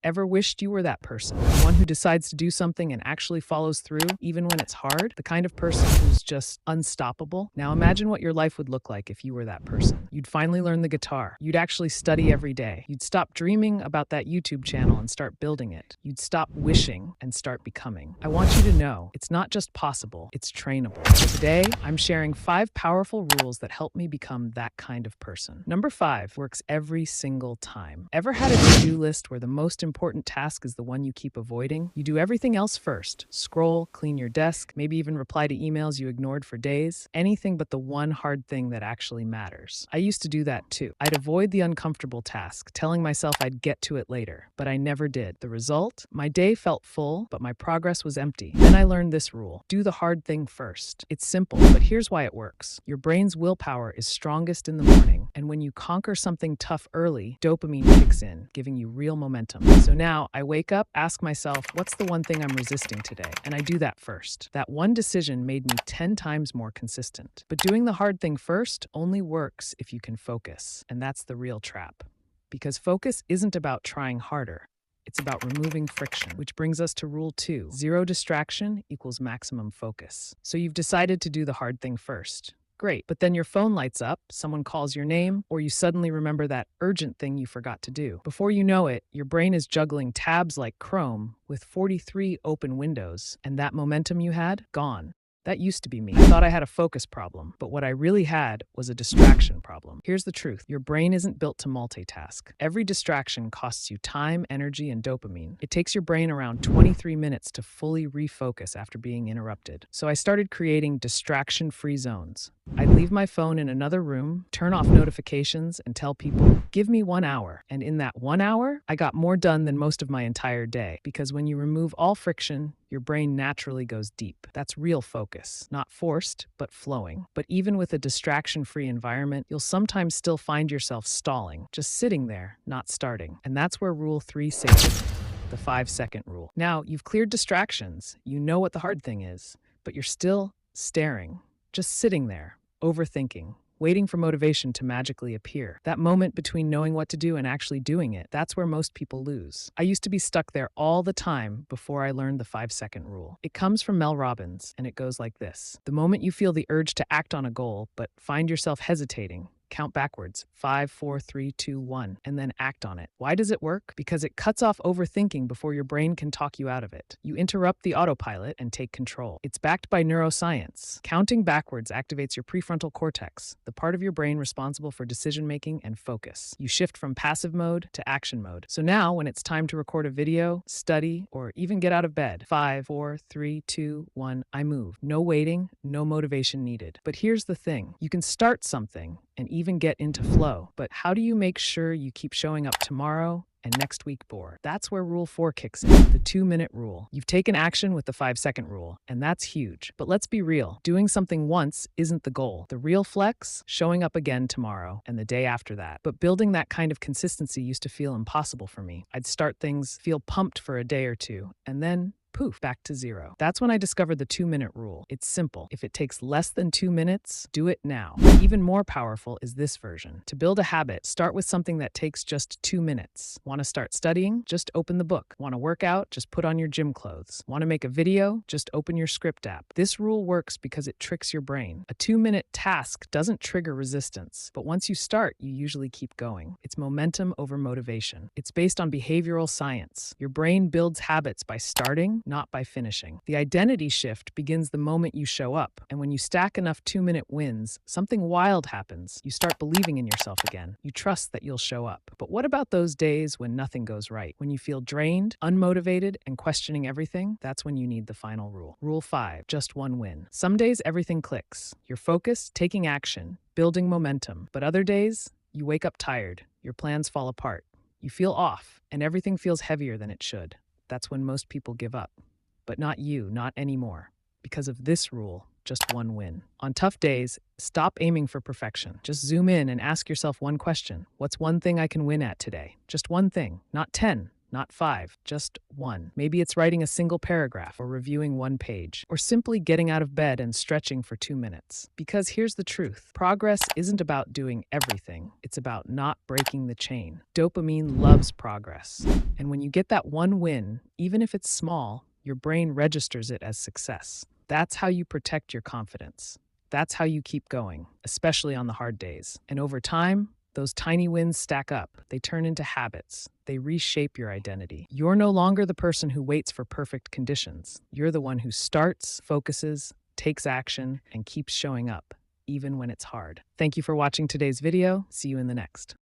Ever wished you were that person? The one who decides to do something and actually follows through, even when it's hard? The kind of person who's just unstoppable? Now imagine what your life would look like if you were that person. You'd finally learn the guitar. You'd actually study every day. You'd stop dreaming about that YouTube channel and start building it. You'd stop wishing and start becoming. I want you to know, it's not just possible, it's trainable. So today, I'm sharing 5 powerful rules that help me become that kind of person. Number 5 works every single time. Ever had a to-do list where the most important task is the one you keep avoiding? You do everything else first. Scroll, clean your desk, maybe even reply to emails you ignored for days. Anything but the one hard thing that actually matters. I used to do that too. I'd avoid the uncomfortable task, telling myself I'd get to it later, but I never did. The result? My day felt full, but my progress was empty. Then I learned this rule: do the hard thing first. It's simple, but here's why it works. Your brain's willpower is strongest in the morning, and when you conquer something tough early, dopamine kicks in, giving you real momentum. So now I wake up, ask myself, what's the one thing I'm resisting today? And I do that first. That one decision made me 10 times more consistent. But doing the hard thing first only works if you can focus. And that's the real trap. Because focus isn't about trying harder. It's about removing friction, which brings us to rule 2. 0 distraction equals maximum focus. So you've decided to do the hard thing first. Great, but then your phone lights up, someone calls your name, or you suddenly remember that urgent thing you forgot to do. Before you know it, your brain is juggling tabs like Chrome with 43 open windows, and that momentum you had, gone. That used to be me. I thought I had a focus problem, but what I really had was a distraction problem. Here's the truth. Your brain isn't built to multitask. Every distraction costs you time, energy, and dopamine. It takes your brain around 23 minutes to fully refocus after being interrupted. So I started creating distraction-free zones. I'd leave my phone in another room, turn off notifications, and tell people, give me 1 hour. And in that 1 hour, I got more done than most of my entire day. Because when you remove all friction, your brain naturally goes deep. That's real focus, not forced, but flowing. But even with a distraction-free environment, you'll sometimes still find yourself stalling, just sitting there, not starting. And that's where rule 3 saves you, the 5-second rule. Now, you've cleared distractions. You know what the hard thing is, but you're still staring, just sitting there, overthinking, waiting for motivation to magically appear. That moment between knowing what to do and actually doing it, that's where most people lose. I used to be stuck there all the time before I learned the 5-second rule. It comes from Mel Robbins, and it goes like this. The moment you feel the urge to act on a goal, but find yourself hesitating, count backwards, 5, 4, 3, 2, 1, and then act on it. Why does it work? Because it cuts off overthinking before your brain can talk you out of it. You interrupt the autopilot and take control. It's backed by neuroscience. Counting backwards activates your prefrontal cortex, the part of your brain responsible for decision-making and focus. You shift from passive mode to action mode. So now, when it's time to record a video, study, or even get out of bed, 5, 4, 3, 2, 1, I move. No waiting, no motivation needed. But here's the thing. You can start something and even get into flow. But how do you make sure you keep showing up tomorrow and next week bored? That's where rule 4 kicks in, the 2-minute rule. You've taken action with the 5-second rule, and that's huge. But let's be real. Doing something once isn't the goal. The real flex, showing up again tomorrow and the day after that. But building that kind of consistency used to feel impossible for me. I'd start things, feel pumped for a day or two, and then poof, back to 0. That's when I discovered the 2-minute rule. It's simple. If it takes less than 2 minutes, do it now. Even more powerful is this version. To build a habit, start with something that takes just 2 minutes. Want to start studying? Just open the book. Want to work out? Just put on your gym clothes. Want to make a video? Just open your script app. This rule works because it tricks your brain. A 2-minute task doesn't trigger resistance, but once you start, you usually keep going. It's momentum over motivation. It's based on behavioral science. Your brain builds habits by starting, not by finishing. The identity shift begins the moment you show up, and when you stack enough 2-minute wins, something wild happens. You start believing in yourself again. You trust that you'll show up. But what about those days when nothing goes right? When you feel drained, unmotivated, and questioning everything? That's when you need the final rule. Rule 5, just one win. Some days everything clicks. You're focused, taking action, building momentum. But other days, you wake up tired. Your plans fall apart. You feel off, and everything feels heavier than it should. That's when most people give up. But not you, not anymore. Because of this rule, just one win. On tough days, stop aiming for perfection. Just zoom in and ask yourself one question. What's one thing I can win at today? Just one thing, not 10, not 5, just 1. Maybe it's writing a single paragraph or reviewing one page, or simply getting out of bed and stretching for 2 minutes. Because here's the truth. Progress isn't about doing everything. It's about not breaking the chain. Dopamine loves progress. And when you get that one win, even if it's small, your brain registers it as success. That's how you protect your confidence. That's how you keep going, especially on the hard days. And over time, those tiny wins stack up. They turn into habits. They reshape your identity. You're no longer the person who waits for perfect conditions. You're the one who starts, focuses, takes action, and keeps showing up, even when it's hard. Thank you for watching today's video. See you in the next.